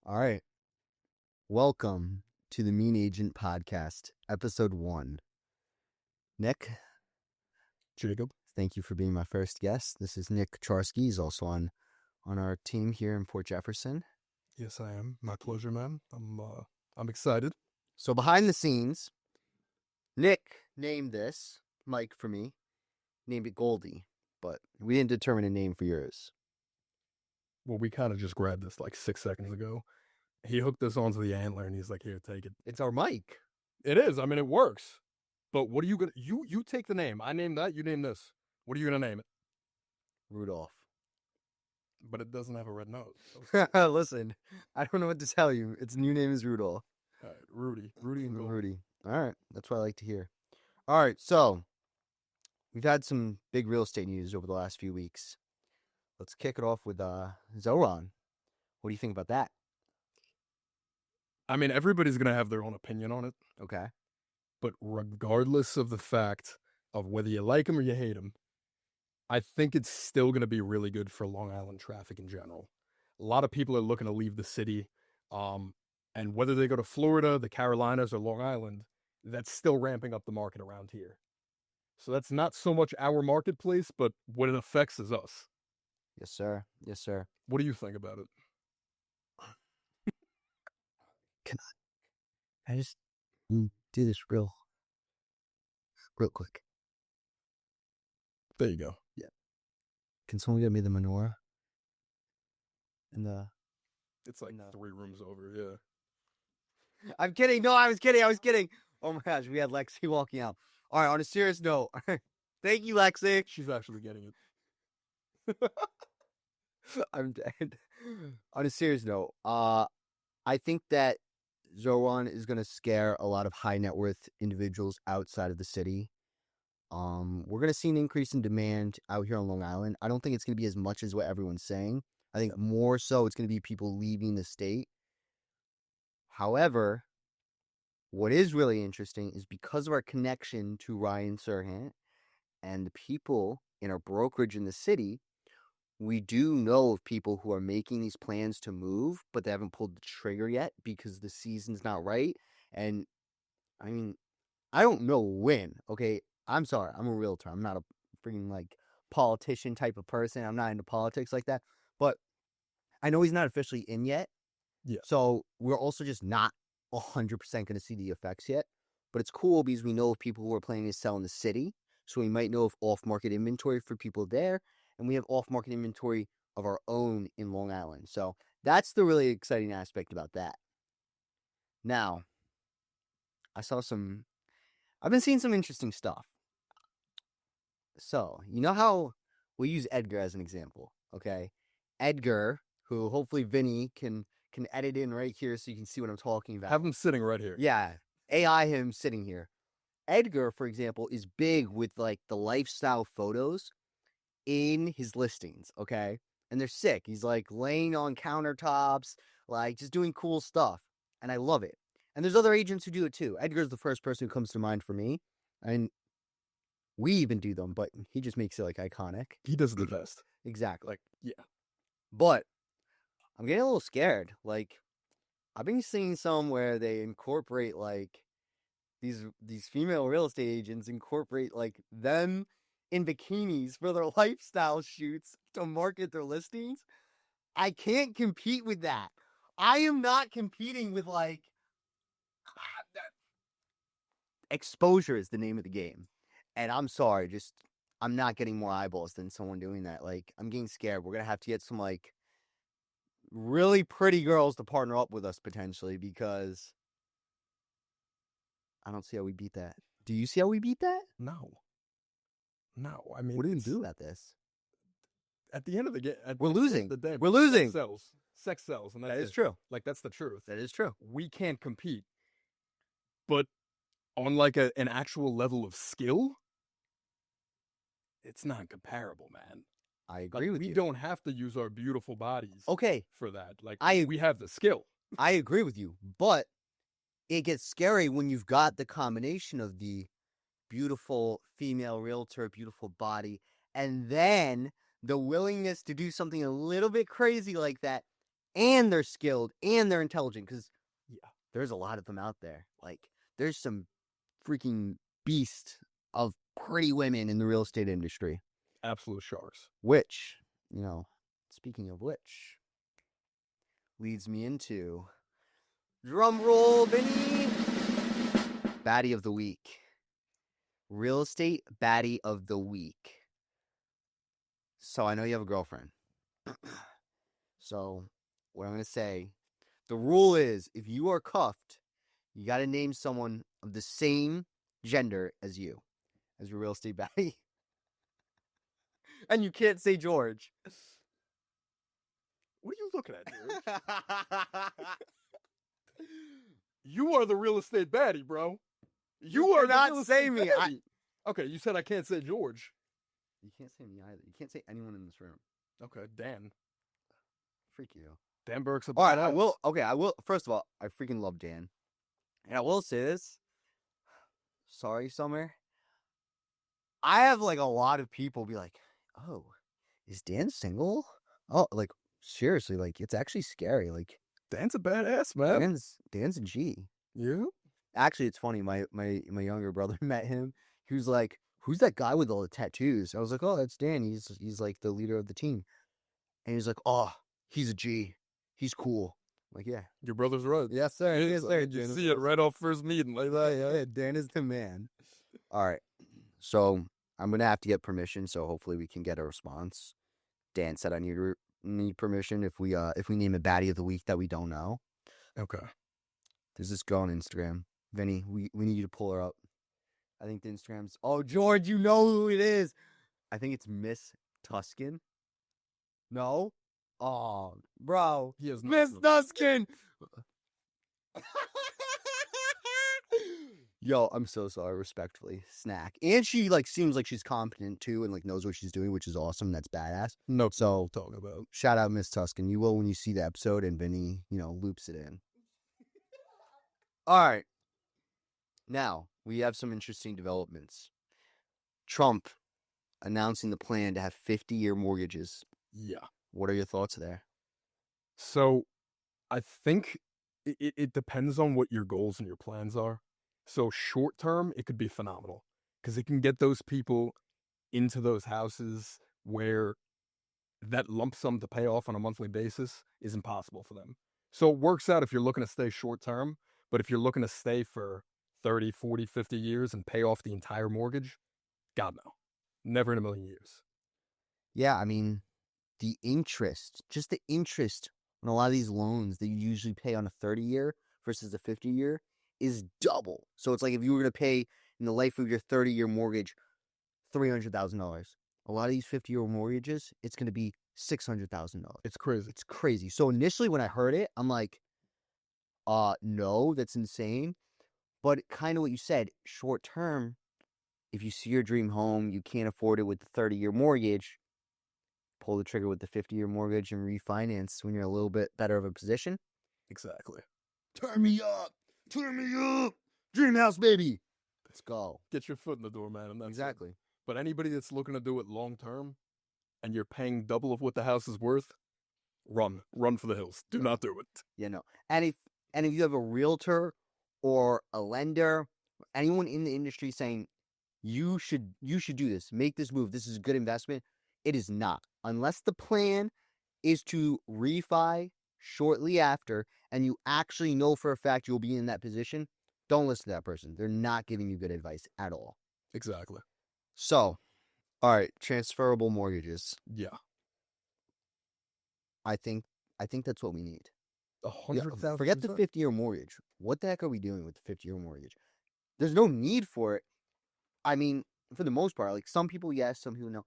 All right. Welcome to the Mean Agent Podcast, Episode 1. Nick, Jacob. thank you for being my first guest. This is Nick Charsky. He's also on our team here in Fort Jefferson. Yes, I am. My pleasure, man. I'm excited. So behind the scenes, Nick named this mic for me, named it Goldie, but we didn't determine a name for yours. Well, we kind of just grabbed this like 6 seconds ago. He hooked this onto the antler and he's like, "Here, take it." It's our mic. It is. I mean, it works. But what are you gonna? You take the name. I name that. You name this. What are you gonna name it? Rudolph. But it doesn't have a red nose. Listen, I don't know what to tell you. Its new name is Rudolph. All right, Rudy and Gold. Rudy. All right. That's what I like to hear. All right. So we've had some big real estate news over the last few weeks. Let's kick it off with Zohran. What do you think about that? I mean, everybody's gonna have their own opinion on it. Okay. But regardless of the fact of whether you like him or you hate him, I think it's still going to be really good for Long Island traffic in general. A lot of people are looking to leave the city, and whether they go to Florida, the Carolinas, or Long Island, that's still ramping up the market around here. So that's not so much our marketplace, but what it affects is us. Yes, sir. Yes, sir. What do you think about it? Can I just do this real quick? There you go. Yeah. Can someone get me the menorah? It's like 3 rooms over, yeah. I'm kidding. No, I was kidding. Oh my gosh, we had Lexi walking out. All right, on a serious note, thank you, Lexi. She's actually getting it. I'm dead. On a serious note, I think that Zohran is going to scare a lot of high net worth individuals outside of the city. We're going to see an increase in demand out here on Long Island. I don't think it's going to be as much as what everyone's saying. I think more so it's going to be people leaving the state. However, what is really interesting is because of our connection to Ryan Serhant and the people in our brokerage in the city, we do know of people who are making these plans to move, but they haven't pulled the trigger yet because the season's not right. And I mean, I don't know when, okay? I'm sorry, I'm a realtor. I'm not a freaking like politician type of person. I'm not into politics like that. But I know he's not officially in yet. Yeah. So we're also just not 100% going to see the effects yet. But it's cool because we know of people who are planning to sell in the city. So we might know of off-market inventory for people there. And we have off-market inventory of our own in Long Island. So that's the really exciting aspect about that. Now, I've been seeing some interesting stuff. So, you know how we use Edgar as an example, okay? Edgar, who hopefully Vinny can edit in right here so you can see what I'm talking about. Have him sitting right here. Yeah, AI him sitting here. Edgar, for example, is big with like the lifestyle photos in his listings, okay? And they're sick. He's like laying on countertops, like just doing cool stuff. And I love it. And there's other agents who do it too. Edgar's the first person who comes to mind for me. And we even do them, but he just makes it like iconic. He does the best. Exactly. Like, yeah. But I'm getting a little scared. Like, I've been seeing some where they incorporate like these female real estate agents incorporate like them in bikinis for their lifestyle shoots to market their listings. I can't compete with that. I am not competing with like exposure is the name of the game. And I'm sorry, just I'm not getting more eyeballs than someone doing that. Like, I'm getting scared. We're going to have to get some like really pretty girls to partner up with us potentially because I don't see how we beat that. Do you see how we beat that? No. I mean, what do we do about this? At the end of the game, we're losing. The day, we're losing. Sex sells, and that is true. Like, that's the truth. That is true. We can't compete, but on like an actual level of skill, it's not comparable, man. I agree with you. We don't have to use our beautiful bodies, for that. Like, we have the skill. I agree with you, but it gets scary when you've got the combination of the beautiful female realtor, beautiful body, and then the willingness to do something a little bit crazy like that and they're skilled and they're intelligent, because Yeah, there's a lot of them out there. Like, there's some freaking beast of pretty women in the real estate industry. absolute sharks. Which, speaking of which, leads me into drum roll, Vinny. Baddie of the week. Real estate baddie of the week. So I know you have a girlfriend. So what I'm going to say, the rule is if you are cuffed, you got to name someone of the same gender as you, as your real estate baddie. And you can't say George. What are you looking at, George? You are the real estate baddie, bro. You are not saying me. Okay, you said I can't say George. You can't say me either. You can't say anyone in this room. Okay, Dan. Freak you. Dan Burke's a All right, badass. I will. Okay, I will. First of all, I freaking love Dan. And I will say this. Sorry, Summer. I have like a lot of people be like, oh, is Dan single? Oh, like, seriously, like, it's actually scary. Like, Dan's a badass, man. Dan's a G. Yeah? Actually, it's funny. My younger brother met him. He was like, who's that guy with all the tattoos? I was like, oh, that's Dan. He's like the leader of the team. And he's like, oh, he's a G. He's cool. I'm like, yeah. Your brother's right. Yes, sir. Yes, sir. You see it right off first meeting like that. Yeah, Dan is the man. All right. So I'm going to have to get permission. So hopefully we can get a response. Dan said I need permission if we name a baddie of the week that we don't know. Okay. There's this girl on Instagram. Vinny, we need you to pull her up. I think the Instagram's... Oh, George, you know who it is. I think it's Miss Tuscan. No? Oh, bro. He has no Miss clue. Tuscan! Yo, I'm so sorry, respectfully. Snack. And she, like, seems like she's competent, too, and, like, knows what she's doing, which is awesome. That's badass. No, So, talking about. shout out Miss Tuscan. You will when you see the episode, and Vinny, loops it in. All right. Now, we have some interesting developments. Trump announcing the plan to have 50-year mortgages. Yeah. What are your thoughts there? So, I think it depends on what your goals and your plans are. So, short term, it could be phenomenal because it can get those people into those houses where that lump sum to pay off on a monthly basis is impossible for them. So, it works out if you're looking to stay short term, but if you're looking to stay for 30, 40, 50 years and pay off the entire mortgage, God, no. Never in a million years. Yeah, I mean, just the interest on a lot of these loans that you usually pay on a 30-year versus a 50-year is double. So it's like if you were going to pay in the life of your 30-year mortgage $300,000, a lot of these 50-year mortgages, it's going to be $600,000. It's crazy. It's crazy. So initially when I heard it, I'm like, no, that's insane. But kind of what you said, short term, if you see your dream home, you can't afford it with the 30-year mortgage, pull the trigger with the 50-year mortgage and refinance when you're a little bit better of a position. Exactly. Turn me up. Turn me up. Dream house, baby. Let's go. Get your foot in the door, man. And that's Exactly. it. But anybody that's looking to do it long term and you're paying double of what the house is worth, run for the hills. Do not do it. Yeah, no. And if you have a realtor or a lender, anyone in the industry saying you should do this, make this move, this is a good investment, it is not. Unless the plan is to refi shortly after and you actually know for a fact you'll be in that position, don't listen to that person. They're not giving you good advice at all. Exactly. So, all right, transferable mortgages. Yeah. I think that's what we need. 100,000. Forget the 50-year mortgage. What the heck are we doing with the 50-year mortgage? There's no need for it. I mean, for the most part, like some people, yes, some people no.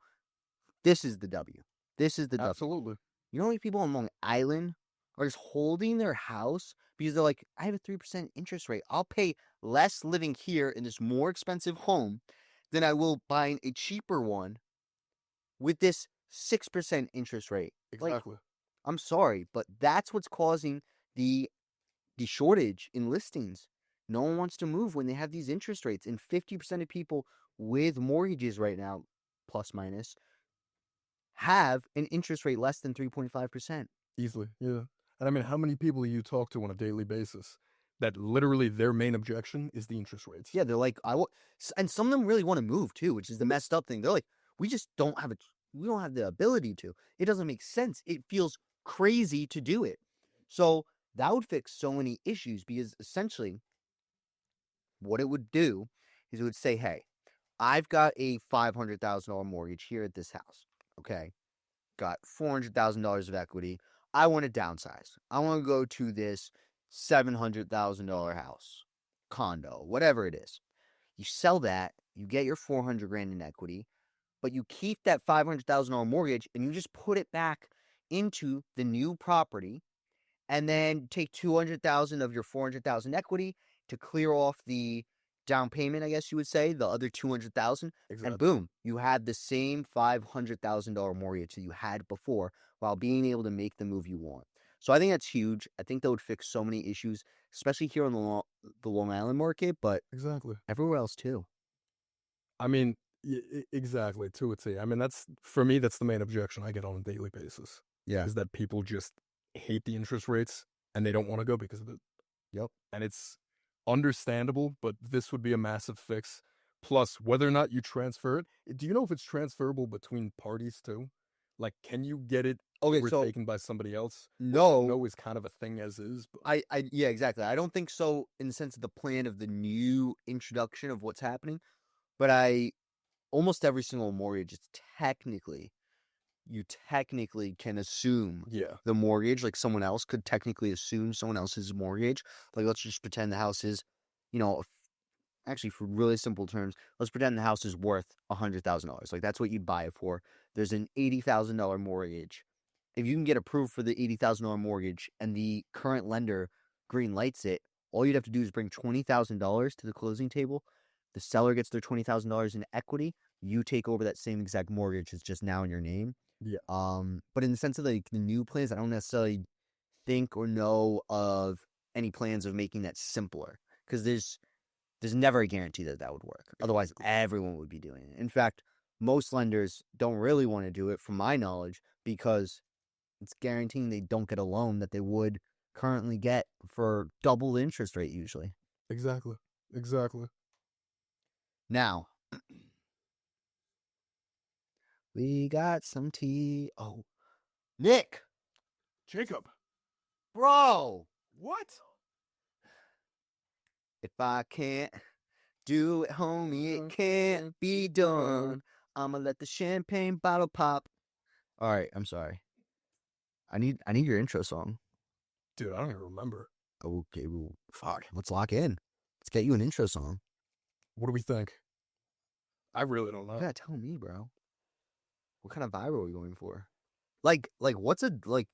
This is the W. This is the W. Absolutely. You know how many people on Long Island are just holding their house because they're like, I have a 3% interest rate. I'll pay less living here in this more expensive home than I will buying a cheaper one with this 6% interest rate. Exactly. Like, I'm sorry, but that's what's causing the shortage in listings. No one wants to move when they have these interest rates. And 50% of people with mortgages right now, plus minus, have an interest rate less than 3.5%. Easily. Yeah. And I mean, how many people do you talk to on a daily basis that literally their main objection is the interest rates? Yeah, they're like, and some of them really want to move too, which is the messed up thing. They're like, we just don't have we don't have the ability to. It doesn't make sense. It feels crazy to do it. So that would fix so many issues because essentially what it would do is it would say, hey, I've got a $500,000 mortgage here at this house. Okay. Got $400,000 of equity. I want to downsize. I want to go to this $700,000 house, condo, whatever it is. You sell that, you get your 400 grand in equity, but you keep that $500,000 mortgage and you just put it back into the new property and then take 200,000 of your 400,000 equity to clear off the down payment, I guess you would say, the other 200,000, and Exactly. boom, you had the same $500,000 mortgage that you had before while being able to make the move you want. So I think that's huge. I think that would fix so many issues, especially here on the Long Island market, but Exactly. everywhere else too. I mean, exactly, to a T. I mean, that's for me, that's the main objection I get on a daily basis Yeah. is that people just hate the interest rates and they don't want to go because of it. Yep. And it's understandable, but this would be a massive fix. Plus, whether or not you transfer it, do you know if it's transferable between parties too? Like, can you get it Okay, so overtaken by somebody else? Which I no, know is kind of a thing as is, but yeah, exactly. I don't think so in the sense of the plan of the new introduction of what's happening, but almost every single mortgage, you technically can assume yeah, the mortgage, like someone else could technically assume someone else's mortgage. Like, let's just pretend the house is, you know, actually, for really simple terms, let's pretend the house is worth $100,000. Like, that's what you'd buy it for. There's an $80,000 mortgage. If you can get approved for the $80,000 mortgage and the current lender green lights it, all you'd have to do is bring $20,000 to the closing table. The seller gets their $20,000 in equity. You take over that same exact mortgage. It's just now in your name. yeah, But in the sense of like the new plans, I don't necessarily think or know of any plans of making that simpler because there's never a guarantee that that would work. Otherwise, exactly. everyone would be doing it. In fact, most lenders don't really want to do it, from my knowledge, because it's guaranteeing they don't get a loan that they would currently get for double the interest rate usually. Exactly. Exactly. Now, we got some tea. Oh, Nick, Jacob, bro, what? if I can't do it, homie, it can't be done. I'ma let the champagne bottle pop. All right, I'm sorry. I need your intro song. Dude, I don't even remember. Okay, well, fuck. Let's lock in. Let's get you an intro song. What do we think? I really don't You know. gotta tell me, bro. What kind of vibe are we going for? Like what's a like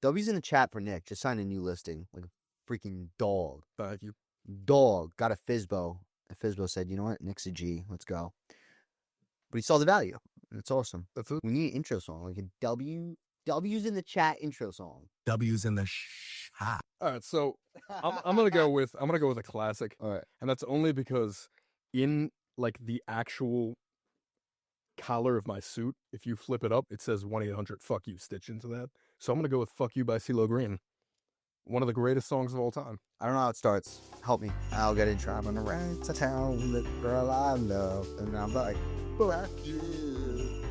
W's in the chat for Nick. Just signed a new listing. Like a freaking dog. Thank you. Dog. Got a Fizbo. A Fizbo said, you know what? Nick's a G. Let's go. But he saw the value. It's awesome. That's it. We need an intro song. Like a W's in the chat intro song. W's in the shot. All right, so I'm gonna go with a classic, All right. and that's only because in like the actual collar of my suit, if you flip it up, it says 1-800 fuck you stitched into that. So I'm gonna go with "Fuck You" by CeeLo Green, one of the greatest songs of all time. I don't know how it starts. Help me. I'll get in trouble on the right to town. The girl I love. And I'm like, fuck you.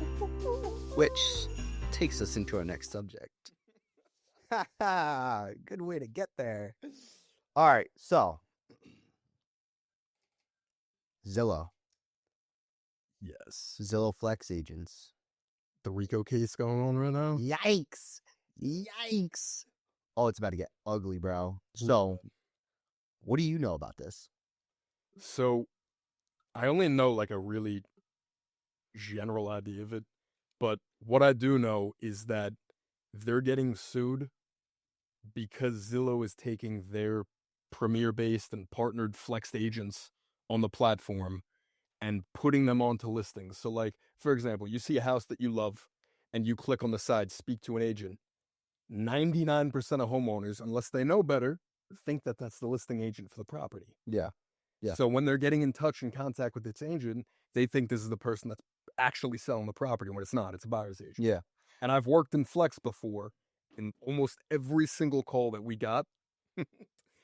Which takes us into our next subject. Good way to get there. All right, so Zillow. Yes, Zillow Flex agents. the Rico case going on right now. Yikes. Yikes. Oh, it's about to get ugly, bro. So, what do you know about this? So I only know like a really general idea of it, but what I do know is that they're getting sued because Zillow is taking their premier based and partnered flexed agents on the platform and putting them onto listings. So, like, for example, you see a house that you love and you click on the side, speak to an agent. 99% of homeowners, unless they know better, think that that's the listing agent for the property. Yeah. Yeah. So, when they're getting in touch and contact with its agent, they think this is the person that's actually selling the property when it's not, it's a buyer's agent. Yeah. And I've worked in Flex before, in almost every single call that we got,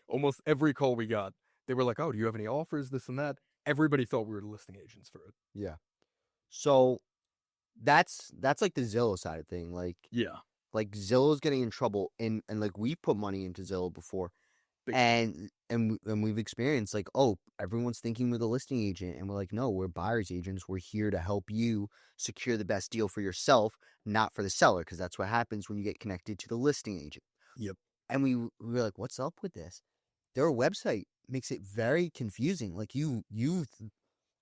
almost every call we got, they were like, "Oh, do you have any offers? This and that." Everybody thought we were listing agents for it. Yeah. So that's like the Zillow side of thing. Yeah, Like Zillow's getting in trouble, and like we put money into Zillow before, big and we've experienced like, oh, everyone's thinking we're the listing agent, and we're like, no, we're buyer's agents. We're here to help you secure the best deal for yourself, not for the seller, because that's what happens when you get connected to the listing agent. Yep. And we were like, what's up with this? Their website makes it very confusing. Like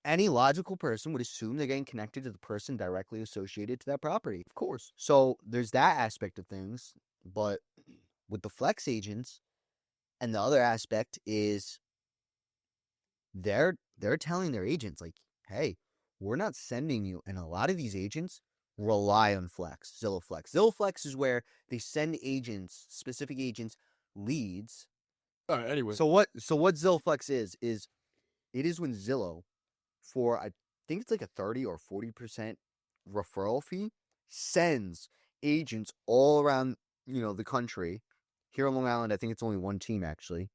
any logical person would assume they're getting connected to the person directly associated to that property. Of course. So there's that aspect of things. But with the flex agents, and the other aspect is they're telling their agents, like, hey, we're not sending you. And a lot of these agents rely on Flex, Zillow Flex. Zillow Flex is where they send agents, specific agents, leads. All right, anyway. So what Zillow Flex is it is when Zillow, for I think it's like a 30 or 40% referral fee, sends agents all around, the country. Here on Long Island, I think it's only one team actually.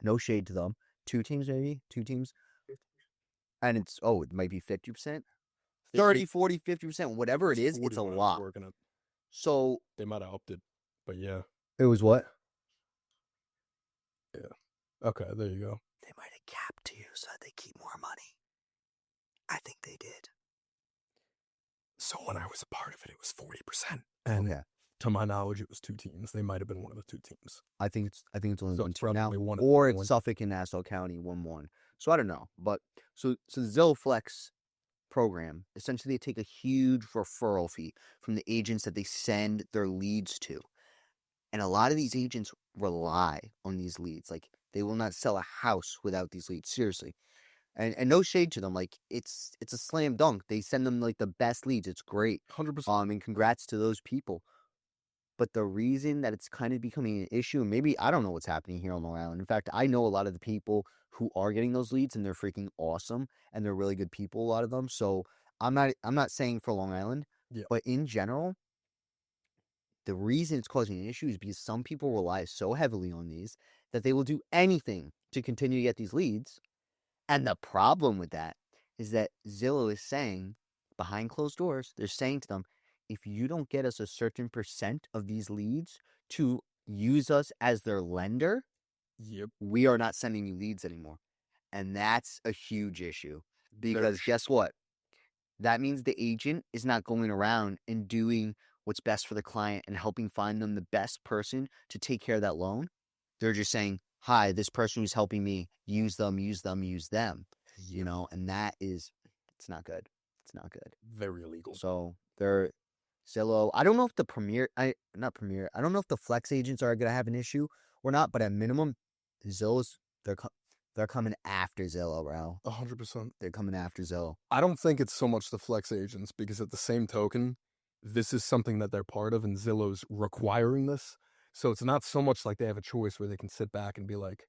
No shade to them. Two teams, maybe? Two teams. And it might be 50%. 30, 40, 50%, whatever it is, it's a lot. Working it. So They might have upped it, but yeah. it was what? Yeah. Okay, there you go. They might have capped you so that they keep more money. I think they did. So when I was a part of it, it was 40%. And yeah, to my knowledge, it was two teams. They might have been one of the two teams. I think it's only So one it's team now, probably one or it's one. Suffolk and Nassau County 1-1. So I don't know, but so the Zillow Flex program, essentially they take a huge referral fee from the agents that they send their leads to. And a lot of these agents rely on these leads. Like, they will not sell a house without these leads, seriously. And no shade to them. Like, it's a slam dunk. They send them like the best leads. It's great. 100%. And congrats to those people. But the reason that it's kind of becoming an issue, and maybe I don't know what's happening here on Long Island. In fact, I know a lot of the people who are getting those leads, and they're freaking awesome, and they're really good people, a lot of them. So I'm not saying for Long Island, Yeah. but in general, the reason it's causing an issue is because some people rely so heavily on these that they will do anything to continue to get these leads. And the problem with that is that Zillow is saying, behind closed doors, they're saying to them, if you don't get us a certain percent of these leads to use us as their lender, Yep. we are not sending you leads anymore. And that's a huge issue, because guess what? That means the agent is not going around and doing what's best for the client and helping find them the best person to take care of that loan. They're just saying, hi, this person who's helping me, use them, use them, use them. Yep. And it's not good. It's not good. Very illegal. So they're Zillow. I don't know if I don't know if the flex agents are going to have an issue or not, but at minimum, they're coming after Zillow, bro. 100%. They're coming after Zillow. I don't think it's so much the flex agents, because at the same token, this is something that they're part of, and Zillow's requiring this. So it's not so much like they have a choice where they can sit back and be like,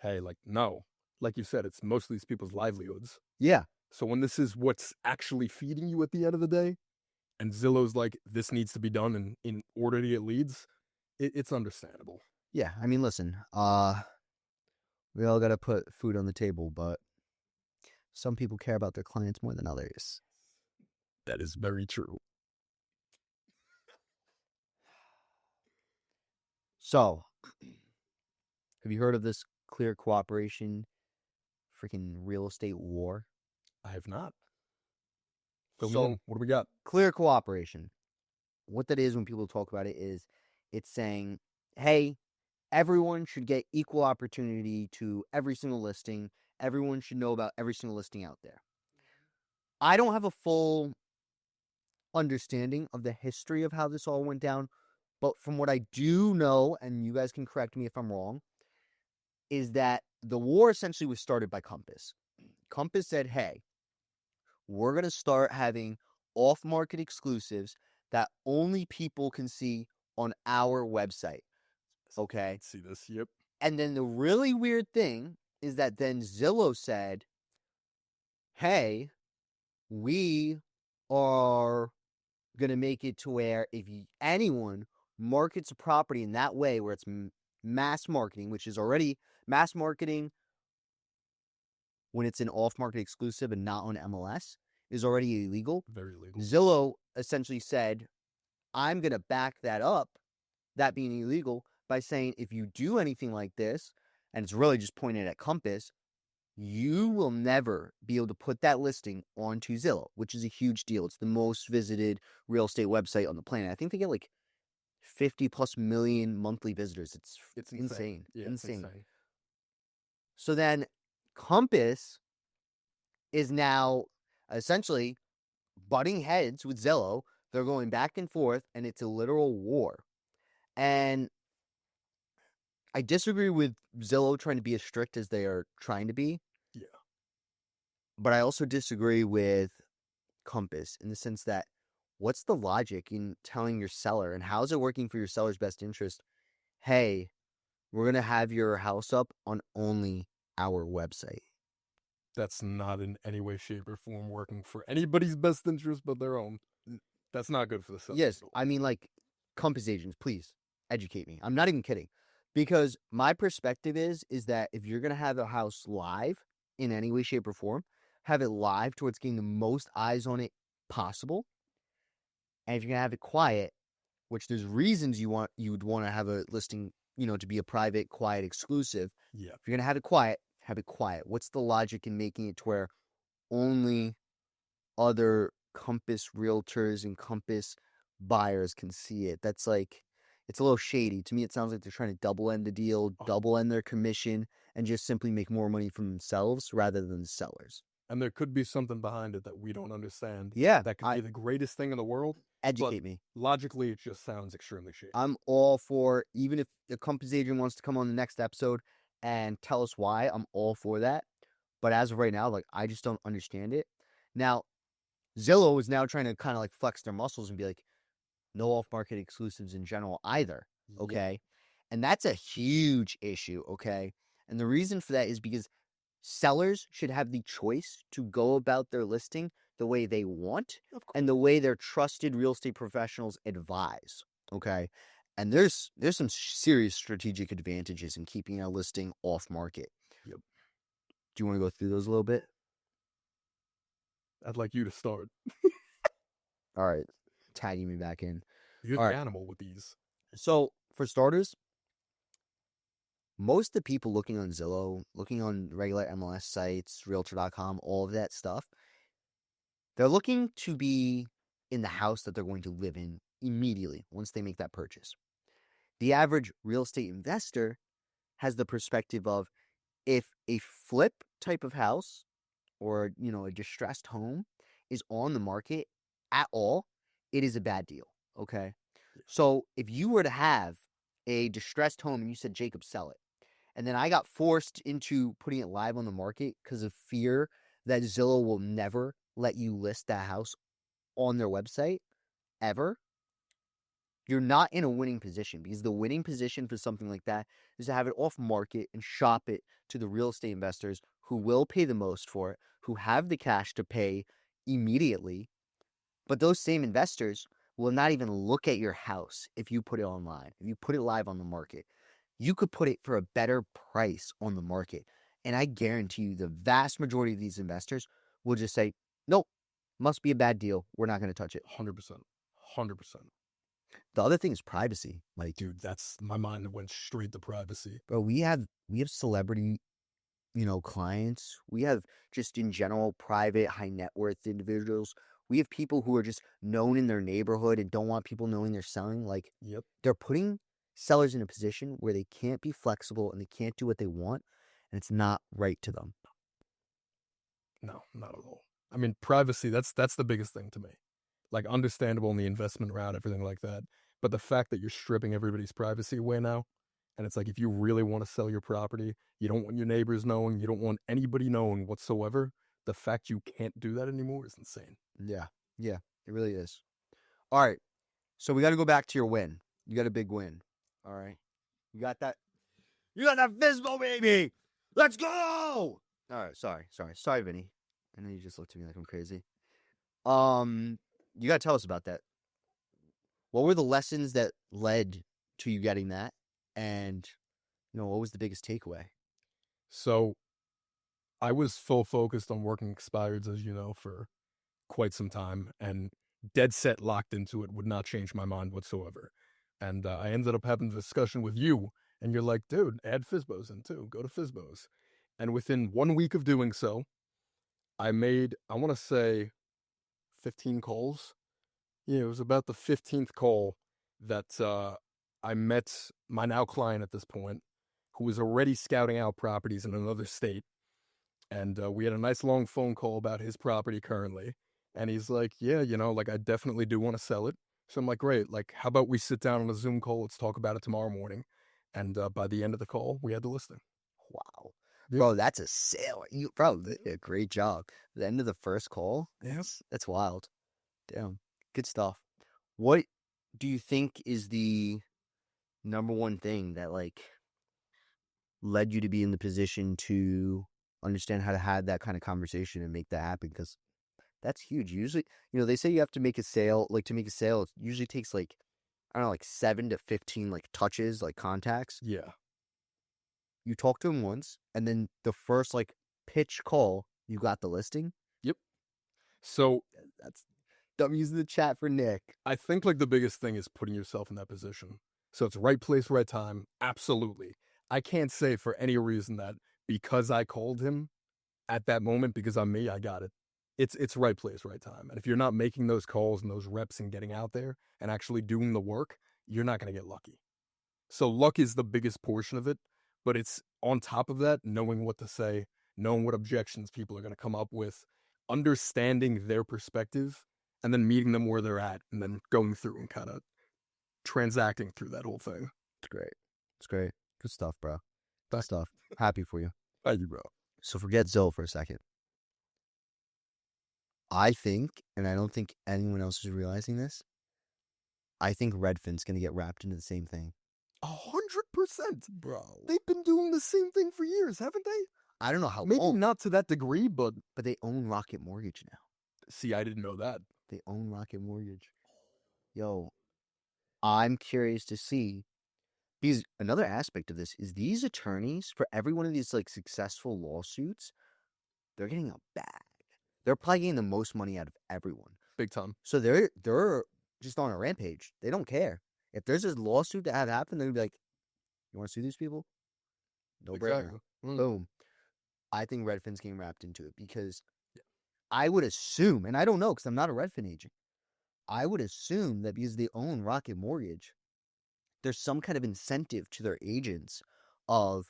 hey, like, no. Like you said, it's most of these people's livelihoods. Yeah. So when this is what's actually feeding you at the end of the day, and Zillow's like, this needs to be done in order to get leads, it's understandable. Yeah. I mean, listen, we all got to put food on the table, but some people care about their clients more than others. That is very true. So, have you heard of this clear cooperation freaking real estate war? I have not. Fill me So, in. What do we got? clear cooperation. What that is, when people talk about it, is it's saying, hey, everyone should get equal opportunity to every single listing. Everyone should know about every single listing out there. I don't have a full understanding of the history of how this all went down, but from what I do know, and you guys can correct me if I'm wrong, is that the war essentially was started by Compass. Compass said, hey, we're going to start having off-market exclusives that only people can see on our website. Okay? Let's see this. Yep. And then the really weird thing is that then Zillow said, hey, we are going to make it to where if anyone markets a property in that way where it's mass marketing, which is already mass marketing when it's an off-market exclusive and not on MLS, is already illegal. Very illegal. Zillow essentially said, I'm going to back that up, that being illegal, by saying if you do anything like this, and it's really just pointed at Compass, you will never be able to put that listing onto Zillow, which is a huge deal. It's the most visited real estate website on the planet. I think they get like 50 plus million monthly visitors. It's insane. Yeah, insane. it's insane. So then Compass is now essentially butting heads with Zillow. They're going back and forth, and it's a literal war. And I disagree with Zillow trying to be as strict as they are trying to be. Yeah. But I also disagree with Compass in the sense that what's the logic in telling your seller, and how is it working for your seller's best interest? Hey, we're going to have your house up on only our website. That's not in any way, shape, or form working for anybody's best interest but their own. That's not good for the seller. Yes, I mean, like, Compass agents, please educate me. I'm not even kidding. Because my perspective is that if you're going to have a house live in any way, shape, or form, have it live towards getting the most eyes on it possible. And if you're going to have it quiet, which there's reasons you would want to have a listing, to be a private, quiet, exclusive. Yeah. If you're going to have it quiet, have it quiet. What's the logic in making it to where only other Compass realtors and Compass buyers can see it? That's like, it's a little shady. To me, it sounds like they're trying to double end the deal, double end their commission, and just simply make more money from themselves rather than the sellers. And there could be something behind it that we don't understand. Yeah. That could be the greatest thing in the world. Educate me. Logically, it just sounds extremely shady. I'm all for, even if the Compass agent wants to come on the next episode and tell us why, I'm all for that. But as of right now, like, I just don't understand it. Now, Zillow is now trying to kind of like flex their muscles and be like, no off-market exclusives in general either. Okay. Yep. And that's a huge issue. Okay. And the reason for that is because sellers should have the choice to go about their listing the way they want and the way their trusted real estate professionals advise. Okay. And there's some serious strategic advantages in keeping a listing off market. Yep. Do you want to go through those a little bit? I'd like you to start. All right. Tagging me back in. You're the animal with these. So, for starters, most of the people looking on Zillow, looking on regular MLS sites, Realtor.com, all of that stuff, they're looking to be in the house that they're going to live in immediately once they make that purchase. The average real estate investor has the perspective of, if a flip type of house or, a distressed home is on the market at all, it is a bad deal. Okay. So if you were to have a distressed home and you said, Jacob, sell it, and then I got forced into putting it live on the market because of fear that Zillow will never let you list that house on their website ever, you're not in a winning position, because the winning position for something like that is to have it off market and shop it to the real estate investors who will pay the most for it, who have the cash to pay immediately. But those same investors will not even look at your house if you put it online, if you put it live on the market. You could put it for a better price on the market. And I guarantee you the vast majority of these investors will just say, nope, must be a bad deal. We're not going to touch it. 100%. 100%. The other thing is privacy. Like, dude, that's my mind went straight to privacy. Bro, we have celebrity, clients. We have just in general private, high net worth individuals. We have people who are just known in their neighborhood and don't want people knowing they're selling. Like, yep, they're putting sellers in a position where they can't be flexible and they can't do what they want, and it's not right to them. No, not at all. I mean, privacy, that's the biggest thing to me. Like, understandable in the investment round, everything like that. But the fact that you're stripping everybody's privacy away now, and it's like, if you really want to sell your property, you don't want your neighbors knowing, you don't want anybody knowing whatsoever, the fact you can't do that anymore is insane. Yeah, it really is. All right, so we got to go back to your win. You got a big win. All right, you got that Vismo, baby. Let's go. All right, sorry, Vinny. I know you just looked at me like I'm crazy. You got to tell us about that. What were the lessons that led to you getting that? And, what was the biggest takeaway? So I was full focused on working expireds, as you know, for quite some time, and dead set locked into it, would not change my mind whatsoever. And I ended up having a discussion with you, and you're like, dude, add Fizbos in too. Go to Fizbos. And within 1 week of doing so, I made, I want to say, 15 calls. Yeah, it was about the 15th call that I met my now client at this point, who was already scouting out properties in another state. And we had a nice long phone call about his property currently. And he's like, yeah, like I definitely do want to sell it. So I'm like, great. Like, how about we sit down on a Zoom call? Let's talk about it tomorrow morning. And by the end of the call, we had the listing. Wow. Yep. Bro, that's a sale. Great job. The end of the first call? Yep. That's wild. Damn. Good stuff. What do you think is the number one thing that led you to be in the position to understand how to have that kind of conversation and make that happen? Because that's huge. Usually, they say you have to make a sale. To make a sale, it usually takes I don't know, 7 to 15 touches, contacts. Yeah. You talk to him once, and then the first pitch call, you got the listing. Yep. So I'm using the chat for Nick. I think the biggest thing is putting yourself in that position. So it's right place, right time. Absolutely. I can't say for any reason that because I called him at that moment, because I'm me, I got it. It's right place, right time. And if you're not making those calls and those reps and getting out there and actually doing the work, you're not going to get lucky. So luck is the biggest portion of it, but it's on top of that, knowing what to say, knowing what objections people are going to come up with, understanding their perspective, and then meeting them where they're at, and then going through and kind of transacting through that whole thing. It's great. It's great. Good stuff, bro. Good stuff. Happy for you. Thank you, bro. So forget Zillow for a second. I think, and I don't think anyone else is realizing this, I think Redfin's going to get wrapped into the same thing. 100%, bro. They've been doing the same thing for years, haven't they? I don't know how Maybe long. not to that degree, but they own Rocket Mortgage now. See, I didn't know that. They own Rocket Mortgage. Yo, I'm curious to see, because another aspect of this is these attorneys, for every one of these successful lawsuits, they're getting a bag. They're probably getting the most money out of everyone. Big time. So they're just on a rampage. They don't care. If there's a lawsuit that had happened, they'd be like, you want to sue these people? No brainer. Boom. I think Redfin's getting wrapped into it because I would assume, and I don't know because I'm not a Redfin agent, I would assume that because they own Rocket Mortgage, there's some kind of incentive to their agents of,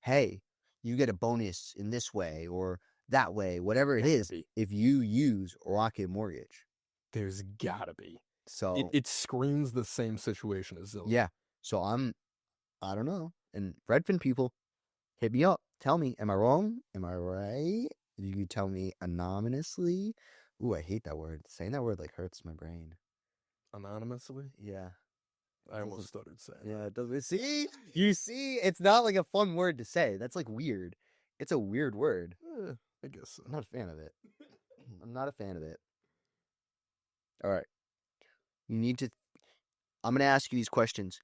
hey, you get a bonus in this way or that way, whatever it is, if you use Rocket Mortgage. There's gotta be. So it screams the same situation as Zillow. Yeah. So I don't know. And Redfin people, hit me up. Tell me, am I wrong? Am I right? You can tell me anonymously. Ooh, I hate that word. Saying that word hurts my brain. Anonymously? Yeah. I almost stuttered saying that. Yeah, it does. See? You see? It's not a fun word to say. That's weird. It's a weird word. I guess so. I'm not a fan of it. I'm not a fan of it. All right. You need to... I'm going to ask you these questions.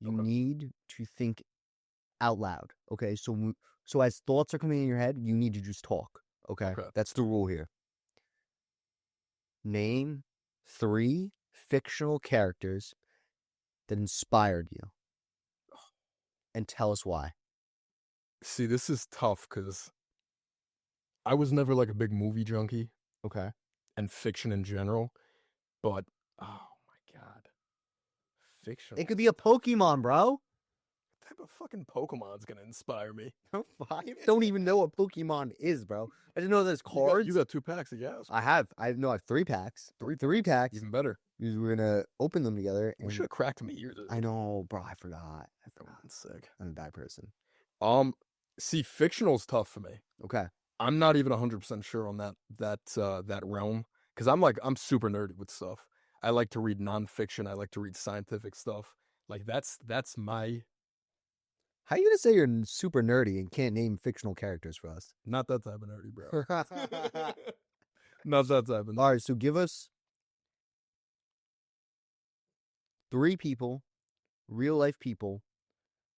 You need to think out loud. Okay? So as thoughts are coming in your head, you need to just talk. Okay? That's the rule here. Name 3 fictional characters that inspired you. And tell us why. See, this is tough because I was never a big movie junkie. Okay. And fiction in general. But, oh my God. Fiction. It could be a Pokemon, bro. What type of fucking Pokemon's going to inspire me? I don't even know what Pokemon is, bro. I didn't know there's cards. You got 2 packs of gas. I have 3 packs. Three packs. Even better. We're going to open them together. We should have cracked them years ago. I know, bro. I forgot. That's sick. I'm a bad person. See, fictional's tough for me. Okay. I'm not even 100% sure on that realm because I'm super nerdy with stuff. I like to read nonfiction. I like to read scientific stuff. That's my. How are you gonna say you're super nerdy and can't name fictional characters for us? Not that type of nerdy, bro. Not that type of nerdy. All right, so give us 3 people, real life people,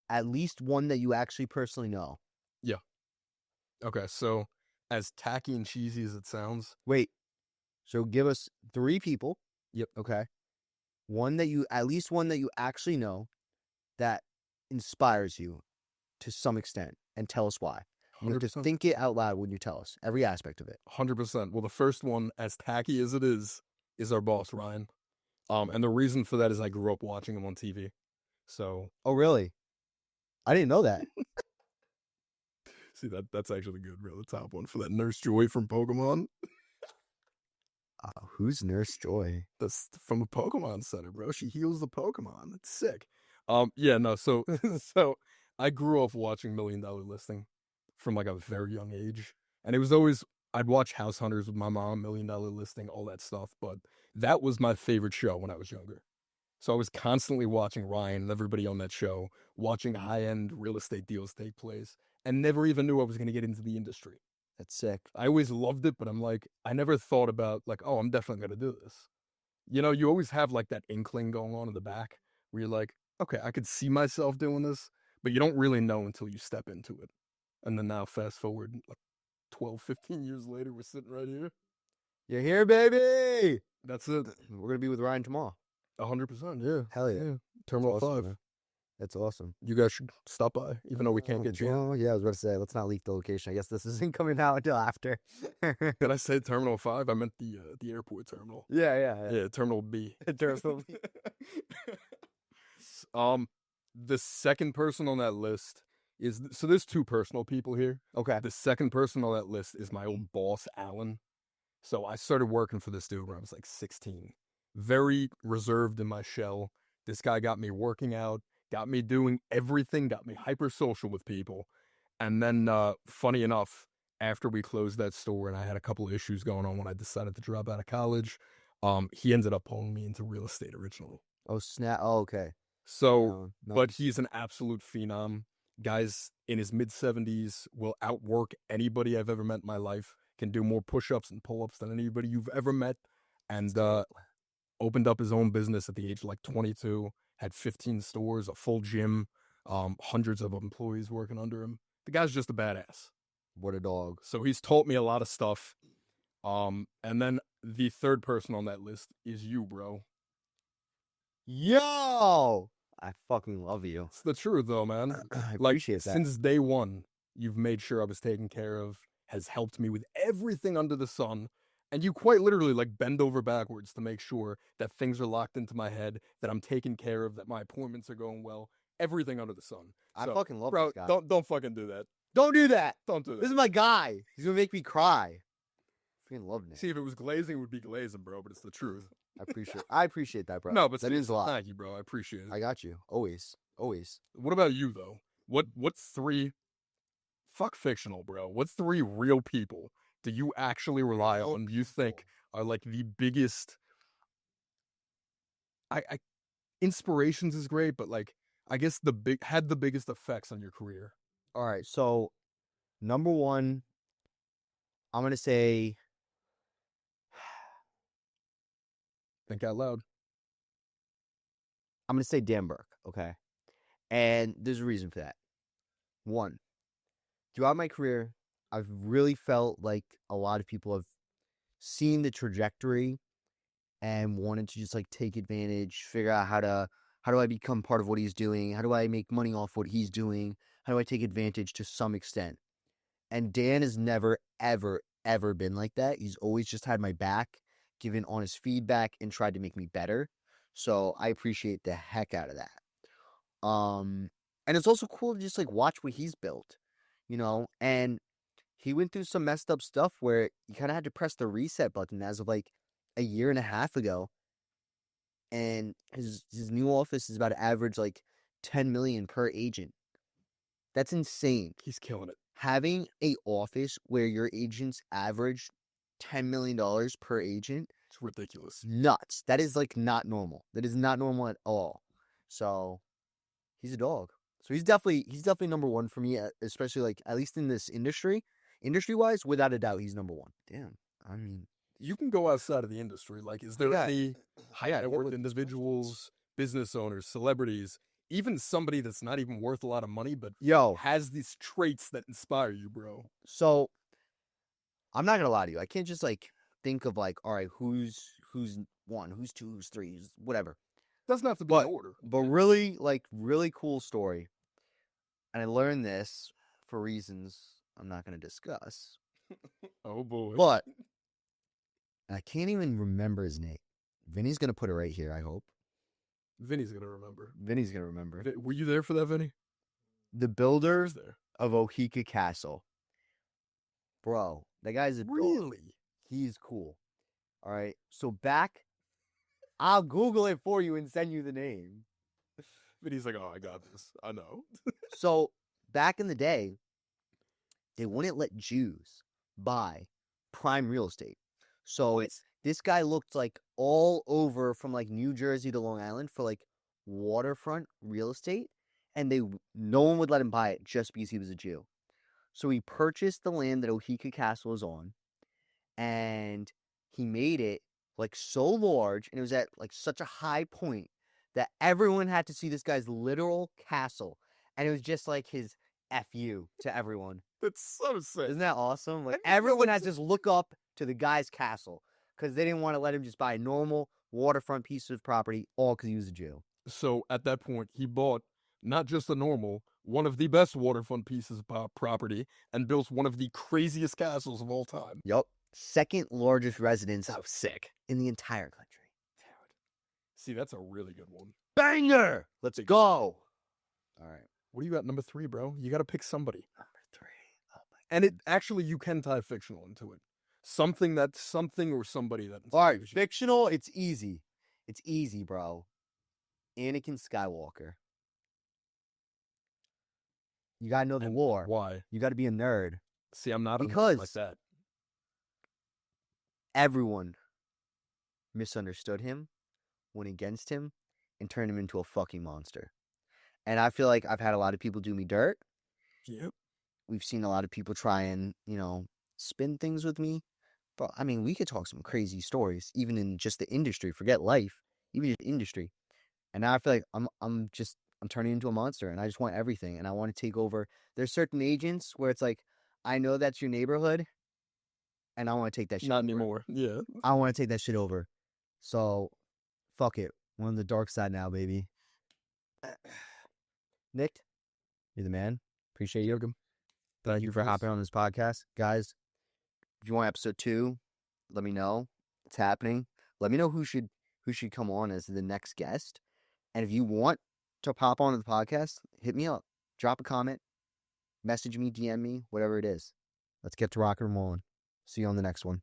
at least one that you actually personally know. Yeah. Okay, so as tacky and cheesy as it sounds, Wait. So give us 3 people. Yep. Okay. At least one that you actually know that inspires you to some extent, and tell us why. You have to 100%. think it out loud when you tell us every aspect of it. 100%. Well, the first one, as tacky as it is our boss, Ryan. And the reason for that is I grew up watching him on TV. So, Oh, really? I didn't know that. see, that's actually good, bro. The top one for that Nurse Joy from Pokemon. Who's Nurse Joy? That's from a Pokemon Center, bro. She heals the Pokemon. It's sick. Yeah, no, so so I grew up watching $1 Million Listing from like a very young age. And it was always I'd watch House Hunters with my mom, $1 Million Listing, all that stuff. But that was my favorite show when I was younger. So I was constantly watching Ryan and everybody on that show, watching high-end real estate deals take place, and never even knew I was going to get into the industry. That's sick. I always loved it, but I'm like, I never thought about like, oh, I'm definitely going to do this. You know, you always have like that inkling going on in the back where you're like, okay, I could see myself doing this, but you don't really know until you step into it. And then now fast forward like 12, 15 years later, we're sitting right here. You're here, baby. That's it. We're going to be with Ryan tomorrow. 100%. Yeah. Hell yeah. Terminal That's awesome, 5. man. That's awesome. You guys should stop by, even though we can't get you. Oh, yeah, I was about to say, let's not leak the location. I guess this isn't coming out until after. Did I say Terminal 5? I meant the airport terminal. Yeah. Yeah, Terminal B. Terminal B. The second person on that list is, so there's 2 personal people here. Okay. The second person on that list is my old boss, Alan. So I started working for this dude when I was like 16. Very reserved in my shell. This guy got me working out, got me doing everything, got me hyper social with people. And then, funny enough, after we closed that store and I had a couple of issues going on when I decided to drop out of college, he ended up pulling me into real estate originally. Oh, snap. Oh, okay. So, No, but nice. he's an absolute phenom. Guys in his mid-70s will outwork anybody I've ever met in my life, can do more push-ups and pull-ups than anybody you've ever met, and opened up his own business at the age of like 22, had 15 stores, a full gym, hundreds of employees working under him. The guy's just a badass. What a dog. So he's taught me a lot of stuff. And then the third person on that list is you, bro. Yo! I fucking love you. It's the truth, though, man. I Like, appreciate that. since day one, you've made sure I was taken care of, has helped me with everything under the sun. And you quite literally like bend over backwards to make sure that things are locked into my head, that I'm taken care of, that my appointments are going well, everything under the sun. I So, fucking love bro, this guy. don't fucking do that. Don't do that. Don't do that. This is my guy. He's gonna make me cry. I freaking love Nick. See, if it was glazing, it would be glazing, bro, but it's the truth. I appreciate that, bro. No, but that means a lot. Thank you, bro. I appreciate it. I got you. Always. What about you, though? What 3, fuck fictional, bro, what 3 real people do you actually rely on, you think are like the biggest, I inspirations is great, but like, I guess had the biggest effects on your career? All right. So, number 1, I'm gonna say, Think out loud. I'm gonna say Dan Burke. Okay. And there's a reason for that. 1, throughout my career, I've really felt like a lot of people have seen the trajectory and wanted to just like take advantage, figure out how do I become part of what he's doing? How do I make money off what he's doing? How do I take advantage to some extent? And Dan has never, ever, ever been like that. He's always just had my back, given honest feedback, and tried to make me better. So I appreciate the heck out of that. And it's also cool to just like watch what he's built, you know, and he went through some messed up stuff where you kind of had to press the reset button as of like a year and a half ago. And his new office is about to average like 10 million per agent. That's insane. He's killing it. Having a office where your agents average $10 million per agent, It's ridiculous. nuts. That is like not normal. That is not normal at all. So he's a dog. So he's definitely number 1 for me, especially like at least in this industry wise, without a doubt, he's number 1. Damn. I mean, You can go outside of the industry. Like, is there Yeah. any high Yeah, net what worth would- individuals, business owners, celebrities, even somebody that's not even worth a lot of money, but Yo, has these traits that inspire you, bro. so I'm not gonna lie to you. I can't just like think of like, all right, who's one, who's two, who's three, who's whatever. Doesn't have to be in But order. really like really cool story. And I learned this for reasons I'm not gonna discuss. Oh boy. But I can't even remember his name. Vinny's gonna put it right here, I hope. Vinny's gonna remember. Vinny's gonna remember. Were you there for that, Vinny? The builder Was there? of Ohika Castle. Bro, that guy's a dog. Really? He's cool. All right. So back, I'll Google it for you and send you the name. Vinny's like, oh, I got this. I know. So back in the day, they wouldn't let Jews buy prime real estate. So this guy looked like all over from like New Jersey to Long Island for like waterfront real estate, and no one would let him buy it just because he was a Jew. So he purchased the land that Ohika Castle is on, and he made it like so large, and it was at like such a high point that everyone had to see this guy's literal castle, and it was just like his FU to everyone. That's so sick. Isn't that awesome? Like And you everyone like has to just look up to the guy's castle because they didn't want to let him just buy a normal waterfront piece of property all because he was a Jew. So at that point, he bought not just a normal, one of the best waterfront pieces of property, and built one of the craziest castles of all time. Yup. Second largest residence sick in the entire country. See, that's a really good one. Banger! Let's go. All right. What do you got number 3, bro? You got to pick somebody. Number 3. Oh my And it actually, you can tie fictional into it. Something or somebody that. All right, inspires you. fictional, it's easy. It's easy, bro. Anakin Skywalker. You gotta know the lore. Why? You gotta be a nerd. See, I'm not Because like that. everyone misunderstood him, went against him, and turned him into a fucking monster. And I feel like I've had a lot of people do me dirt. Yep. We've seen a lot of people try and, spin things with me. But, I mean, we could talk some crazy stories, even in just the industry. Forget life, even just industry. And now I feel like I'm turning into a monster, and I just want everything, and I want to take over. There's certain agents where it's like, I know that's your neighborhood, and I want to take that shit Not over. anymore. Yeah. I want to take that shit over. So, fuck it. We're on the dark side now, baby. Nick, you're the man. Appreciate you. Thank you for hopping on this podcast. Guys, if you want episode 2, let me know. It's happening. Let me know who should come on as the next guest. And if you want to pop on the podcast, hit me up. Drop a comment. Message me, DM me, whatever it is. Let's get to rock and rolling. See you on the next one.